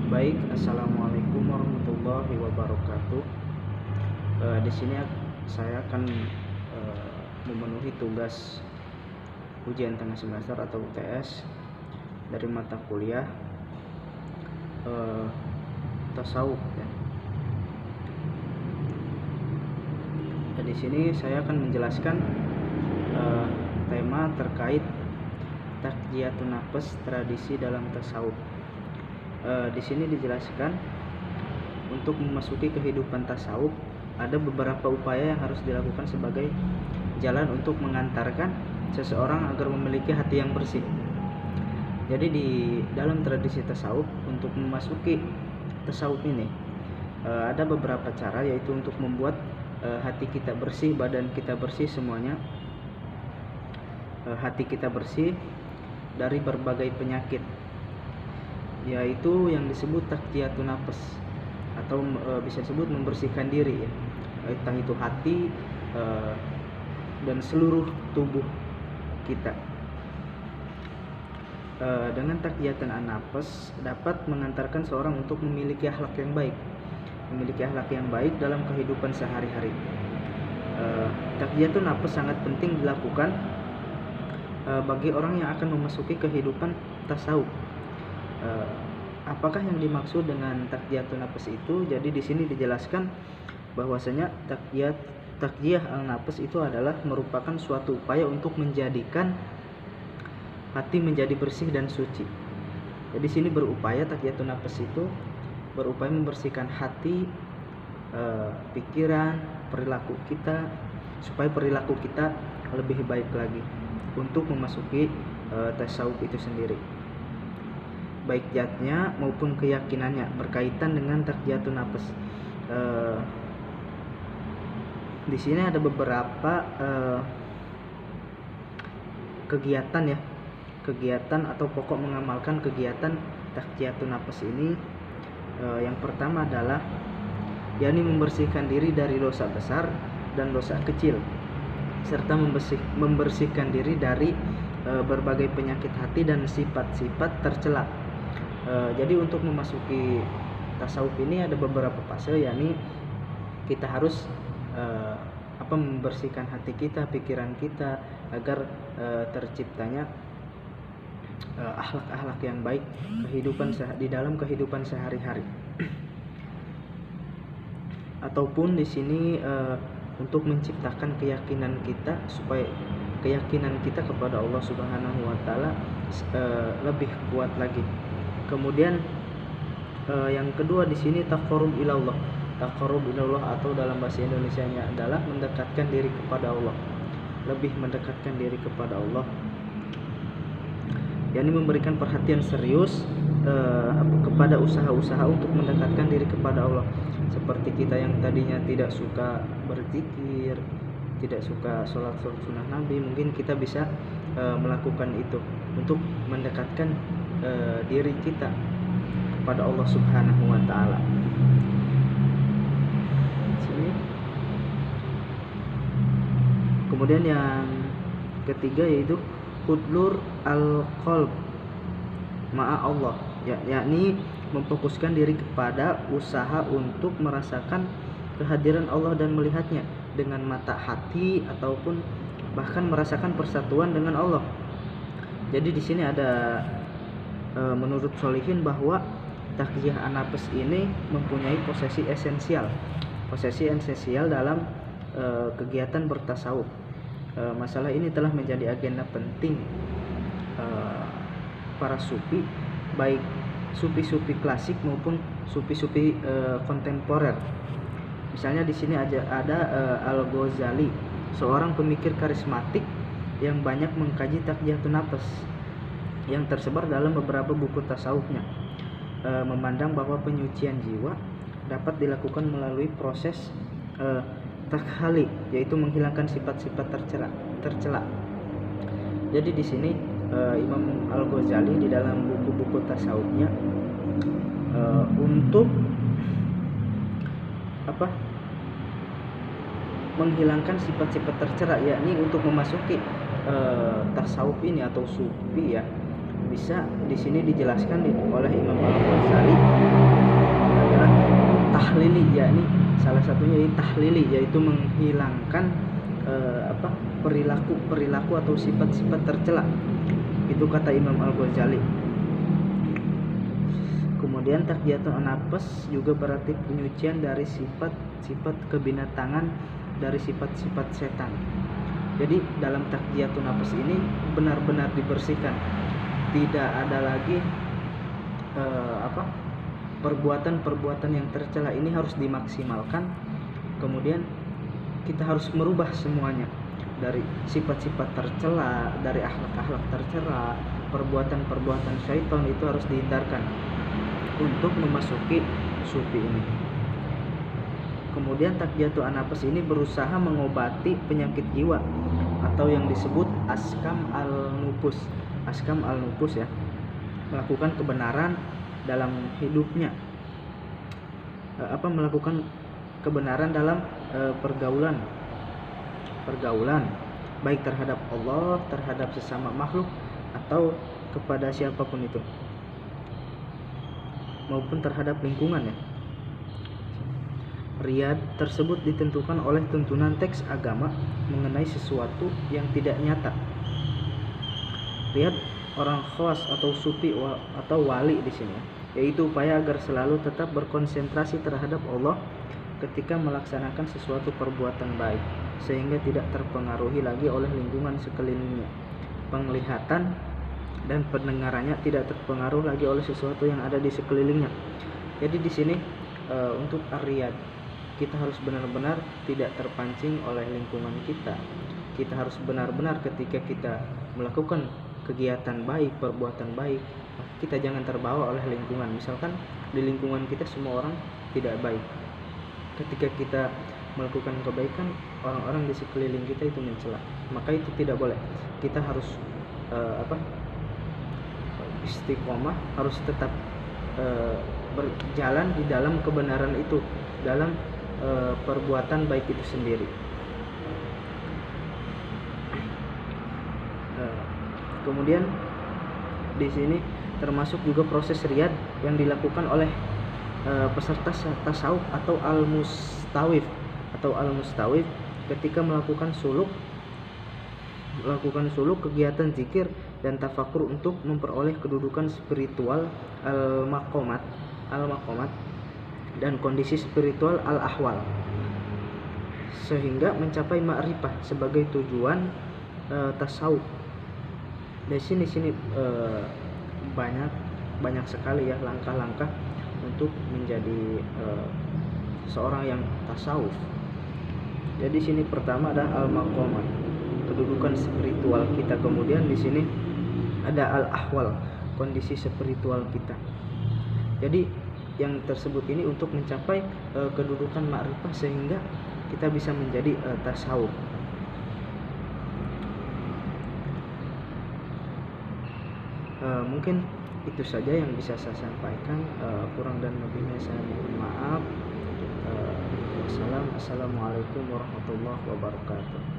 Baik, assalamualaikum warahmatullahi wabarakatuh. Di sini saya akan memenuhi tugas ujian tengah semester atau UTS dari mata kuliah tasawuf. Ya. Di sini saya akan menjelaskan tema terkait takjiyatun nafas, tradisi dalam tasawuf. Di sini dijelaskan untuk memasuki kehidupan tasawuf ada beberapa upaya yang harus dilakukan sebagai jalan untuk mengantarkan seseorang agar memiliki hati yang bersih. Jadi di dalam tradisi tasawuf, untuk memasuki tasawuf ini ada beberapa cara, yaitu untuk membuat hati kita bersih, badan kita bersih, semuanya hati kita bersih dari berbagai penyakit, yaitu yang disebut takjiyatun nafas, atau bisa disebut membersihkan diri, ya, entah itu hati dan seluruh tubuh kita. Dengan takjiyatun nafas dapat mengantarkan seorang untuk memiliki akhlak yang baik dalam kehidupan sehari-hari. Takjiyatun nafas sangat penting dilakukan bagi orang yang akan memasuki kehidupan tasawuf. Apakah yang dimaksud dengan takjiyatun nafas itu? Jadi di sini dijelaskan bahwasanya takjiyah al-nafas itu adalah merupakan suatu upaya untuk menjadikan hati menjadi bersih dan suci. Jadi di sini takjiyatun nafas itu berupaya membersihkan hati, pikiran, perilaku kita, supaya perilaku kita lebih baik lagi untuk memasuki tasawuf itu sendiri, baik zatnya maupun keyakinannya berkaitan dengan takjiyatun nafas. Di sini ada beberapa kegiatan atau pokok mengamalkan kegiatan takjiyatun nafas ini. Yang pertama adalah yakni membersihkan diri dari dosa besar dan dosa kecil, serta membersihkan diri dari berbagai penyakit hati dan sifat-sifat tercela. Jadi untuk memasuki tasawuf ini ada beberapa fase, yakni kita harus membersihkan hati kita, pikiran kita, agar terciptanya akhlak-akhlak yang baik di dalam kehidupan sehari-hari. Ataupun di sini untuk menciptakan keyakinan kita, supaya keyakinan kita kepada Allah Subhanahu wa taala lebih kuat lagi. Kemudian yang kedua di sini taqarrub ilallah. Taqarrub ilallah atau dalam bahasa Indonesianya adalah mendekatkan diri kepada Allah. Lebih mendekatkan diri kepada Allah, yakni memberikan perhatian serius kepada usaha-usaha untuk mendekatkan diri kepada Allah. Seperti kita yang tadinya tidak suka berzikir, tidak suka sholat sunnah Nabi, mungkin kita bisa melakukan itu untuk mendekatkan diri kita kepada Allah Subhanahu wa taala. Kemudian yang ketiga yaitu hudlur al-qalb ma'a Allah, yakni memfokuskan diri kepada usaha untuk merasakan kehadiran Allah dan melihatnya dengan mata hati, ataupun bahkan merasakan persatuan dengan Allah. Jadi di sini ada menurut sholihin bahwa takjiyah an-nafas ini mempunyai posisi esensial dalam kegiatan bertasawuf. Masalah ini telah menjadi agenda penting para sufi, baik sufi-sufi klasik maupun sufi-sufi kontemporer. Misalnya di sini ada Al-Ghazali, seorang pemikir karismatik yang banyak mengkaji takjiyatun nafas yang tersebar dalam beberapa buku tasawufnya. Memandang bahwa penyucian jiwa dapat dilakukan melalui proses takhali, yaitu menghilangkan sifat-sifat tercela. Jadi di sini Imam Al-Ghazali di dalam buku-buku tasawufnya untuk menghilangkan sifat-sifat tercela, yakni untuk memasuki tasawuf ini atau sufi, ya, bisa di sini dijelaskan oleh Imam Al-Ghazali tahlili, yakni salah satunya ini tahlili, yaitu menghilangkan perilaku atau sifat-sifat tercela. Itu kata Imam Al-Ghazali. Kemudian takjiyatun nafs juga berarti penyucian dari sifat-sifat kebinatangan, dari sifat-sifat setan. Jadi dalam takjiyatun nafs ini benar-benar dibersihkan. Tidak ada lagi perbuatan-perbuatan yang tercela ini harus dimaksimalkan. Kemudian kita harus merubah semuanya dari sifat-sifat tercela, dari akhlak-akhlak tercela, perbuatan-perbuatan syaitan itu harus dihindarkan untuk memasuki sufi ini. Kemudian takjiyatun nafs ini berusaha mengobati penyakit jiwa atau yang disebut askam al-nufus. Askam al-nufus ya, melakukan kebenaran dalam hidupnya, melakukan kebenaran dalam pergaulan baik terhadap Allah, terhadap sesama makhluk, atau kepada siapapun itu, maupun terhadap lingkungan ya. Riyad tersebut ditentukan oleh tuntunan teks agama mengenai sesuatu yang tidak nyata. Riyad orang khawas atau sufi atau wali di sini, yaitu upaya agar selalu tetap berkonsentrasi terhadap Allah ketika melaksanakan sesuatu perbuatan baik, sehingga tidak terpengaruhi lagi oleh lingkungan sekelilingnya. Penglihatan dan pendengarannya tidak terpengaruh lagi oleh sesuatu yang ada di sekelilingnya. Jadi di sini untuk ar-riyad, kita harus benar-benar tidak terpancing oleh lingkungan kita. Kita harus benar-benar ketika kita melakukan kegiatan baik, perbuatan baik, kita jangan terbawa oleh lingkungan. Misalkan di lingkungan kita semua orang tidak baik, ketika kita melakukan kebaikan, orang-orang di sekeliling kita itu mencela, maka itu tidak boleh. Kita harus istiqomah, harus tetap berjalan di dalam kebenaran itu, dalam perbuatan baik itu sendiri. Kemudian di sini termasuk juga proses riyad yang dilakukan oleh peserta tasawuf atau al-mustawif ketika melakukan suluk, kegiatan zikir dan tafakur untuk memperoleh kedudukan spiritual al-maqamat dan kondisi spiritual al-ahwal, sehingga mencapai ma'rifah sebagai tujuan tasawuf. Di sini banyak sekali ya langkah-langkah untuk menjadi seorang yang tasawuf. Jadi sini pertama ada al-maqamat, kedudukan spiritual kita. Kemudian di sini ada al-ahwal, kondisi spiritual kita. Jadi yang tersebut ini untuk mencapai kedudukan ma'rifah sehingga kita bisa menjadi tasawuf. Mungkin itu saja yang bisa saya sampaikan. Kurang dan lebihnya saya mohon maaf. Wassalamualaikum warahmatullahi wabarakatuh.